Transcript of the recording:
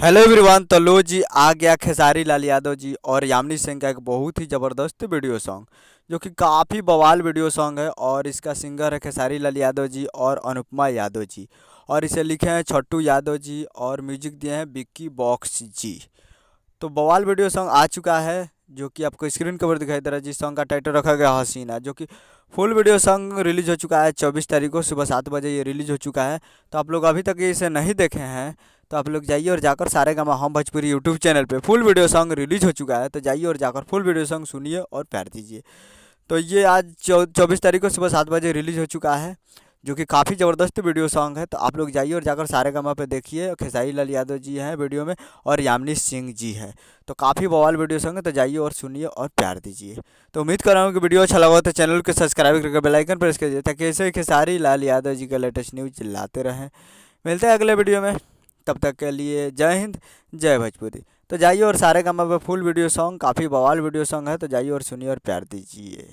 Hello everyone. तो लो जी आ गया खेसारी लाल यादव जी और यामिनी सिंह का एक बहुत ही ज़बरदस्त वीडियो सॉन्ग, जो कि काफ़ी बवाल वीडियो सॉन्ग है। और इसका सिंगर है खेसारी लाल यादव जी और अनुपमा यादव जी, और इसे लिखे हैं छोटू यादव जी और म्यूजिक दिए हैं विक्की बॉक्स जी। तो बवाल वीडियो सॉन्ग आ चुका है, जो कि आपको स्क्रीन के ऊपर दिखाई दे रहा है। जिस सॉन्ग का टाइटल रखा गया हसीना, जो कि फुल वीडियो सॉन्ग रिलीज हो चुका है 24 तारीख को सुबह 7 बजे ये रिलीज हो चुका है। तो आप लोग अभी तक इसे नहीं देखे हैं तो आप लोग जाइए और जाकर सारेगामा हम भोजपुरी यूट्यूब चैनल पे फुल वीडियो सॉन्ग रिलीज हो चुका है। तो जाइए और जाकर फुल वीडियो सॉन्ग सुनिए और प्यार दीजिए। तो ये आज 24 तारीख को सुबह 7 बजे रिलीज हो चुका है, जो कि काफ़ी ज़बरदस्त वीडियो सॉन्ग है। तो आप लोग जाइए और जाकर सारेगामा पे देखिए। खेसारी लाल यादव जी हैं वीडियो में और यामिनी सिंह जी हैं। तो काफ़ी बवाल वीडियो सॉन्ग है। तो जाइए और सुनिए और प्यार दीजिए। तो उम्मीद कर रहा हूँ कि वीडियो अच्छा लगा हो तो चैनल को सब्सक्राइब करके बेल आइकन प्रेस कीजिए, ताकि ऐसे ही खेसारी लाल यादव जी का लेटेस्ट न्यूज़ लाते रहें। मिलते हैं अगले वीडियो में, तब तक के लिए जय हिंद जय भोजपुरी। तो जाइए और सारेगामा पे फुल वीडियो सॉन्ग, काफ़ी बवाल वीडियो सॉन्ग है। तो जाइए और सुनिए और प्यार दीजिए।